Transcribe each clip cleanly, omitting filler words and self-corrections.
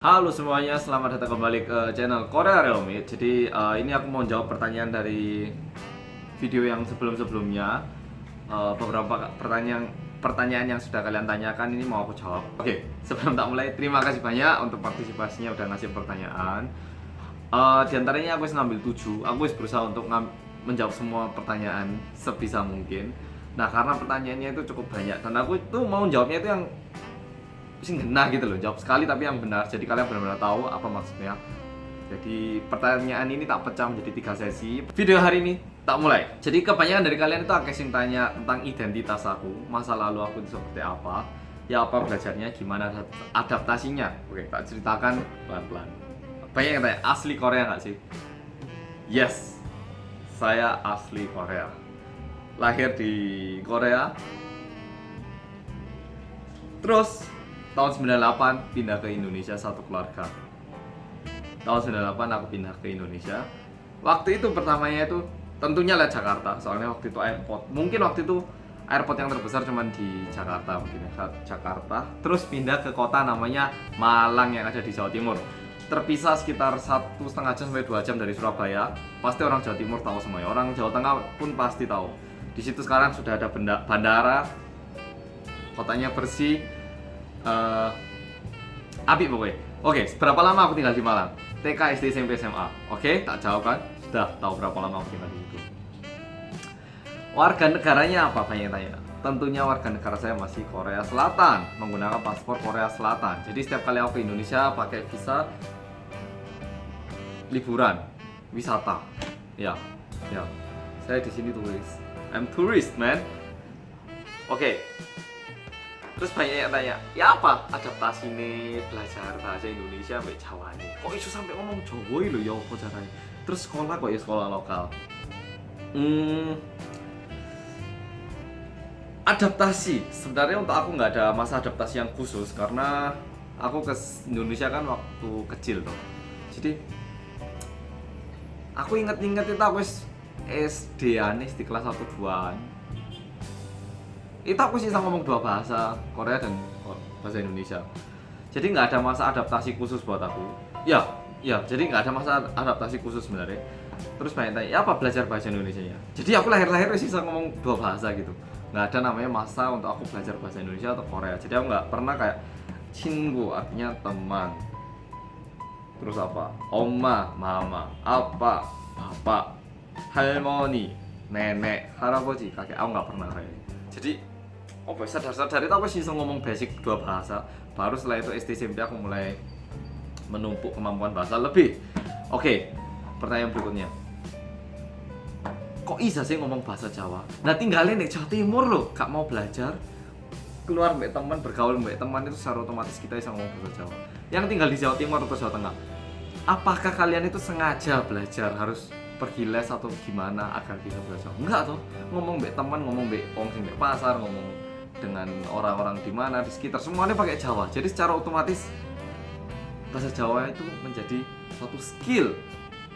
Halo semuanya, selamat datang kembali ke channel Korea Realme. Jadi ini aku mau jawab pertanyaan dari video yang sebelum-sebelumnya. Beberapa pertanyaan yang sudah kalian tanyakan ini mau aku jawab. Oke, sebelum tak mulai, terima kasih banyak untuk partisipasinya udah ngasih pertanyaan. Di antaranya aku ngambil 7. Aku berusaha untuk menjawab semua pertanyaan sebisa mungkin. Nah, karena pertanyaannya itu cukup banyak dan aku itu mau jawabnya itu yang sing genah gitu loh, jawab sekali tapi yang benar, jadi kalian benar-benar tahu apa maksudnya. Jadi pertanyaan ini tak pecah menjadi 3 sesi. Video hari ini tak mulai. Jadi kebanyakan dari kalian itu akan tanya tentang identitas aku, masa lalu aku itu seperti apa, ya apa belajarnya, gimana adaptasinya. Oke, tak ceritakan pelan-pelan. Banyak yang tanya, asli Korea nggak sih? Yes, saya asli Korea. Lahir di Korea. Terus tahun 98 pindah ke Indonesia satu keluarga. Tahun 98 aku pindah ke Indonesia. Waktu itu pertamanya itu tentunya lah Jakarta, soalnya waktu itu airport. Mungkin waktu itu airport yang terbesar cuman di Jakarta, mungkin Jakarta. Terus pindah ke kota namanya Malang yang ada di Jawa Timur. Terpisah sekitar 1,5 jam sampai 2 jam dari Surabaya. Pasti orang Jawa Timur tahu semuanya. Orang Jawa Tengah pun pasti tahu. Di situ sekarang sudah ada bandara. Kotanya bersih. Apik pokoknya. Oke, berapa lama aku tinggal di Malang? TK, SD, SMP, SMA. Oke, tak jawab kan? Sudah tahu berapa lama aku tinggal di situ. Warga negaranya apa, banyak yang tanya. Tentunya warga negara saya masih Korea Selatan, menggunakan paspor Korea Selatan. Jadi setiap kali aku ke Indonesia pakai visa liburan, wisata. Ya. Saya di sini turis. I'm tourist, man. Oke. Terus banyak yang tanya, ya apa adaptasi nih belajar bahasa Indonesia sampai Jawa nih? Kok isu sampai ngomong Jawa lho ya apa caranya? Terus sekolah kok ya sekolah lokal. Adaptasi, sebenarnya untuk aku nggak ada masa adaptasi yang khusus karena aku ke Indonesia kan waktu kecil tuh. Jadi aku inget-inget itu aku SD-an di kelas 1-2an. Itu aku sih bisa ngomong 2 bahasa, Korea dan bahasa Indonesia. Jadi nggak ada masa adaptasi khusus buat aku. Ya, jadi nggak ada masa adaptasi khusus sebenarnya. Terus banyak tanya, ya apa belajar bahasa Indonesia ya? Jadi aku lahir sih bisa ngomong 2 bahasa gitu. Nggak ada namanya masa untuk aku belajar bahasa Indonesia atau Korea. Jadi aku nggak pernah kayak 친구 artinya teman. Terus apa? Oma, mama, apa, bapak, 할머니, nenek, 할아버지, kakek. Aku nggak pernah kayak. Jadi sadar-sadar itu aku sih bisa ngomong basic 2 bahasa. Baru setelah itu SD SMP aku mulai menumpuk kemampuan bahasa lebih. Oke, pertanyaan berikutnya. Kok bisa sih ngomong bahasa Jawa? Nah tinggalin di Jawa Timur loh, gak mau belajar. Keluar mbak teman, bergaul mbak teman itu secara otomatis kita bisa ngomong bahasa Jawa. Yang tinggal di Jawa Timur atau Jawa Tengah, apakah kalian itu sengaja belajar harus pergi les atau gimana agar bisa belajar? Enggak tuh, ngomong mbak teman, ngomong mbak sing mbak pasar, ngomong dengan orang-orang di mana di sekitar, semuanya pakai Jawa. Jadi secara otomatis bahasa Jawa itu menjadi suatu skill.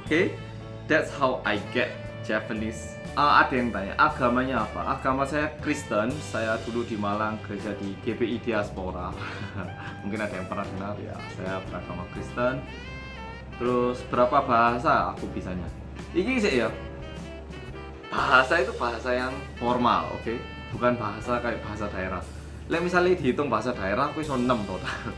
Oke, that's how I get Japanese. Ada yang tanya, agamanya apa? Agama saya Kristen. Saya dulu di Malang kerja di GPI Diaspora. Mungkin ada yang pernah dengar ya. Saya beragama Kristen. Terus berapa bahasa aku bisanya? Ini sih ya. Bahasa itu bahasa yang formal, oke? Bukan bahasa kayak bahasa daerah. Misalnya dihitung bahasa daerah, aku iso 6 total.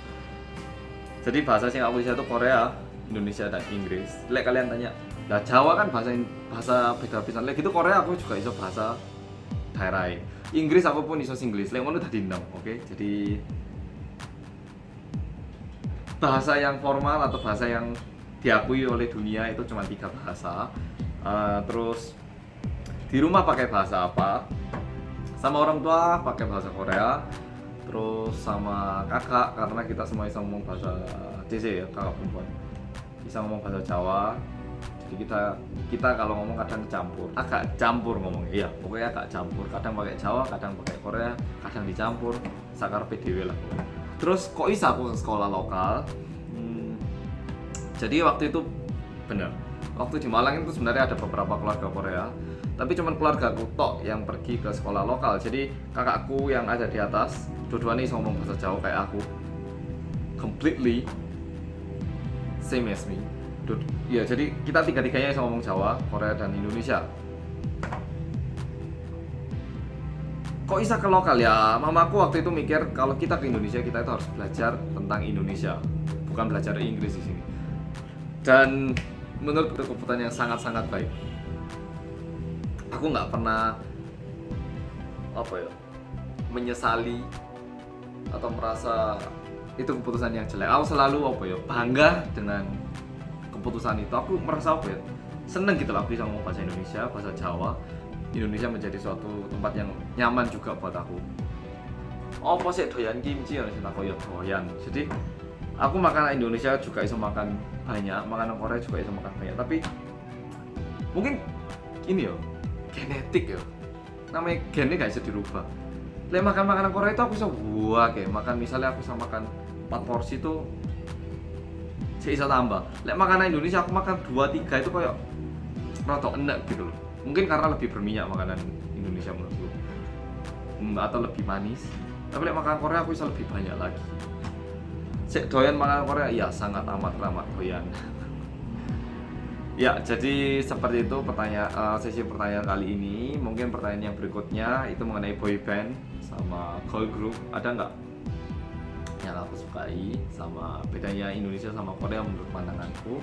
Jadi bahasa yang aku bisa itu Korea, Indonesia, dan Inggris. Kalian tanya, lah Jawa kan bahasa beda pisan. Gitu Korea aku juga iso bahasa daerah. Inggris aku pun iso Singlish. Ngono tadi 6, oke? Jadi bahasa yang formal atau bahasa yang diakui oleh dunia itu cuma 3 bahasa. Terus di rumah pakai bahasa apa? Sama orang tua pakai bahasa Korea. Terus sama kakak, karena kita semua bisa ngomong bahasa CC ya, kakak perempuan bisa ngomong bahasa Jawa. Jadi kita kalau ngomong kadang agak campur ngomongnya. Iya, pokoknya agak campur. Kadang pakai Jawa, kadang pakai Korea, kadang dicampur. Sakar PDW lah. Terus kok bisa aku ke sekolah lokal? Jadi waktu itu bener. Waktu di Malang itu sebenarnya ada beberapa keluarga Korea, tapi cuma keluarga aku tok yang pergi ke sekolah lokal. Jadi kakakku yang ada di atas, dua-duanya bisa ngomong bahasa Jawa kayak aku completely. same as me. Ya jadi kita tiga-tiganya bisa ngomong Jawa, Korea dan Indonesia. Kok bisa ke lokal ya? Mamaku waktu itu mikir kalau kita ke Indonesia kita itu harus belajar tentang Indonesia, bukan belajar Inggris di sini. Dan menurut itu keputusan yang sangat-sangat baik. Aku nggak pernah menyesali atau merasa itu keputusan yang jelek. Aku selalu bangga dengan keputusan itu. Aku merasa seneng gitu lah aku bisa ngomong bahasa Indonesia, bahasa Jawa. Indonesia menjadi suatu tempat yang nyaman juga buat aku. Apa sih doyan kimchi ya aku ya doyan. Jadi aku makanan Indonesia juga bisa makan banyak, makanan Korea juga bisa makan banyak. Tapi mungkin ini genetik namanya gennya gak bisa dirubah. Lek makan makanan Korea itu aku bisa makan misalnya aku bisa makan 4 porsi itu saya bisa tambah. Lek makanan Indonesia aku makan 2-3 itu kayak rada enak gitu loh. Mungkin karena lebih berminyak makanan Indonesia menurutku, atau lebih manis. Tapi lek makanan Korea aku bisa lebih banyak lagi. Cek doyan makanan Korea, ya sangat amat doyan. Ya, jadi seperti itu sesi pertanyaan kali ini. Mungkin pertanyaan yang berikutnya itu mengenai boy band sama girl group. Ada nggak yang aku sukai sama bedanya Indonesia sama Korea menurut pandanganku?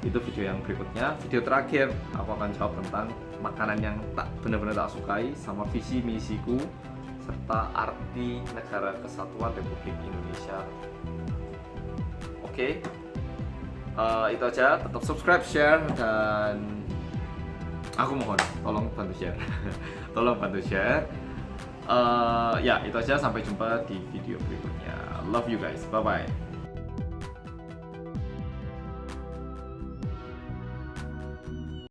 Itu video yang berikutnya. Video terakhir aku akan jawab tentang makanan yang tak benar-benar tak sukai sama visi misiku serta arti Negara Kesatuan Republik Indonesia. Oke. Itu aja. Tetap subscribe, share, dan aku mohon tolong bantu share. Tolong bantu share. Ya itu aja, sampai jumpa di video berikutnya. Love you guys, bye bye.